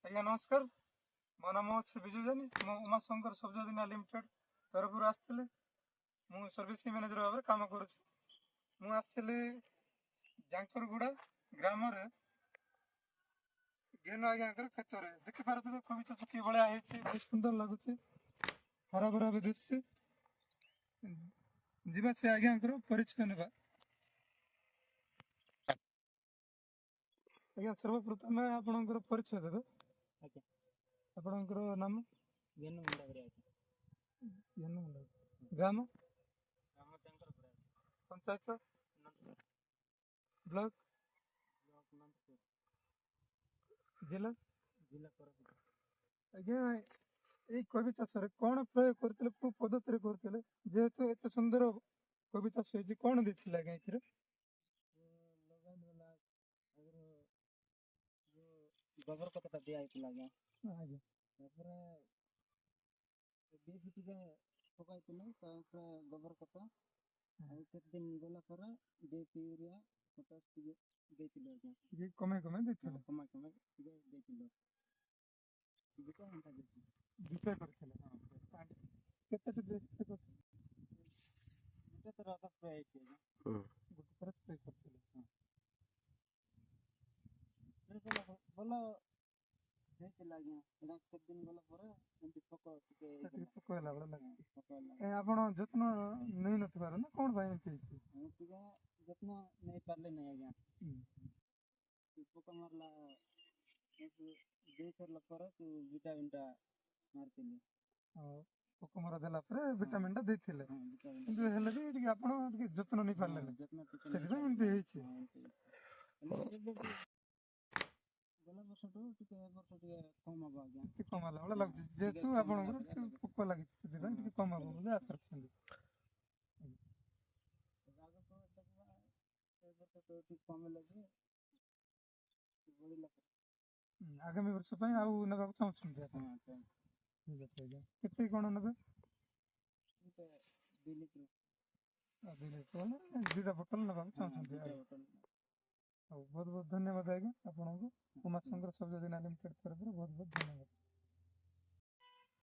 ଆଜ୍ଞା ନମସ୍କାର। ମୋ ନାମ ଅଛି ବିଜୁ ଜାନି। ମୁଁ ଉମାଶଙ୍କର ସବଜଦିନା ଲିମିଟେଡ୍ ତରଫରୁ ଆସିଥିଲି। ମୁଁ ସର୍ଭିସିଂ ମ୍ୟାନେଜର ଭାବରେ କାମ କରୁଛି। ମୁଁ ଆସିଥିଲି ଜାଙ୍କରଗୁଡ଼ା ଗ୍ରାମରେ ଘେନୁ ଆଜ୍ଞାଙ୍କର କ୍ଷେତରେ ଦେଖିପାରୁଥିବେ କୋବି ଚାଷ କିଭଳିଆ ହେଇଛି, ବହୁତ ସୁନ୍ଦର ଲାଗୁଛି, ହରା ଭରା ବି ଦିଶୁଛି। ଯିବା ସେ ଆଜ୍ଞାଙ୍କର ପରିଚୟ ନେବା। ଆଜ୍ଞା ସର୍ବପ୍ରଥମେ ଆପଣଙ୍କର ପରିଚୟ ଦେବେ। ଆଜ୍ଞା ଆପଣଙ୍କର ନାମ? ଘେନୁ ମୁଣ୍ଡାଗରେ ଗ୍ରାମ ଗ୍ରାମ ଜାଙ୍କରଗୁଡ଼ା ପଞ୍ଚାୟତ ବ୍ଲକ ବ୍ଲକ ନନ୍ଦପୁର ଜିଲ୍ଲା। ଜିଲ୍ଲା କୋରାପୁଟ। ଆଜ୍ଞା ଏଇ କୋବି ଚାଷରେ କ'ଣ ପ୍ରୟୋଗ କରିଥିଲେ, କୋଉ ପଦ୍ଧତିରେ କରିଥିଲେ? ଯେହେତୁ ଏତେ ସୁନ୍ଦର କୋବି ଚାଷ ହେଇଛି, କ'ଣ ଦେଇଥିଲେ ଆଜ୍ଞା ଏଥିରେ? ଲଗାଇଲା ଆଗରୁ ଯେଉଁ ଗୋବର ଖତଟା ଦିଆ ହେଇଥିଲା ଆଜ୍ଞା। ଆଜ୍ଞା ତାପରେ ବିଟ୍ ଟିକେ ପକାଇଥିଲେ, ତାପରେ ଗୋବର ଖତ ଆଉ କେତେ ଦିନ ଗଲା ପରେ ଡିଏପି ୟୁରିଆ ପଟାସ ଟିକେ ଦେଇଥିଲୁ ଆଜ୍ଞା। ଟିକେ କମେଇ ଦେଇଥିଲେ? କମାଇ ଟିକେ ଦେଇଥିଲୁ। ଦୁଇଟା ଘଣ୍ଟା ଦେଇଥିଲୁ। ଦୁଇଟା କରିଥିଲେ? କେତେଟା ସ୍ପ୍ରେ କରିଥିଲେ? ଗୋଟେ ଥର ସ୍ପ୍ରେ ହେଇଛି ଆଜ୍ଞା। ଗୋଟେ ଥର ସ୍ପ୍ରେ କରିଥିଲେ? ଭଲ ହେଇଥିଲା ଆଜ୍ଞା। ସେଟା କେତେ ଦିନ ଗଲା ପରେ ଏମିତି ପୋକ ଟିକେ ପୋକ ହେଲା ଭଳିଆ ଲାଗୁଛି। ପୋକ ହେଲା। ଆପଣ ଯତ୍ନ ନେଇନଥିବାର ନା କ'ଣ ପାଇଁ ଏମିତି ହେଇଛି? ମୁଁ ଟିକେ ଯତ୍ନ ନେଇପାରିଲି ନାହିଁ ଆଜ୍ଞା। ପୋକ ମାରିଲା ଦେଇ ସାରିଲା ପରେ ଭିଟାମିନଟା ମାରିଥିଲି। ପୋକ ମରା ଦେଲା ପରେ ଭିଟାମିନଟା ଦେଇଥିଲେ, କିନ୍ତୁ ହେଲେ ବି ଟିକେ ଆପଣ ଟିକେ ଯତ୍ନ ନେଇପାରିଲେନି, ସେଥିପାଇଁ ଏମିତି ହେଇଛି। ଗଲା ବର୍ଷଠୁ ଟିକେ ଏ ବର୍ଷ ଟିକେ କମ୍ ହବ ଆଜ୍ଞା। ଟିକେ କମ୍ ହେଲା ଭଳିଆ ଲାଗୁଛି, ଯେହେତୁ ଆପଣଙ୍କର ପୋକ ଲାଗିଛି, ସେଥିପାଇଁ ଟିକେ କମ୍ ହବ ବୋଲି ଆଶା ରଖିଛନ୍ତି। ଆଗାମୀ ବର୍ଷ ପାଇଁ ଆଉ ନେବାକୁ ଚାହୁଁଛନ୍ତି ଆପଣ? ଠିକ୍ ଅଛି ଆଜ୍ଞା। କେତେ କ'ଣ ନେବେ? 2 ଲିଟର। 2 ଲିଟର ମାନେ 2ଟା ବୋତଲ ନେବାକୁ ଚାହୁଁଛନ୍ତି? ହଉ, ବହୁତ ବହୁତ ଧନ୍ୟବାଦ ଆଜ୍ଞା ଆପଣଙ୍କୁ। ଉମାଶଙ୍କର ସବଜଦିନା ଲିମିଟେଡ୍ ତରଫରୁ ବହୁତ ବହୁତ ଧନ୍ୟବାଦ।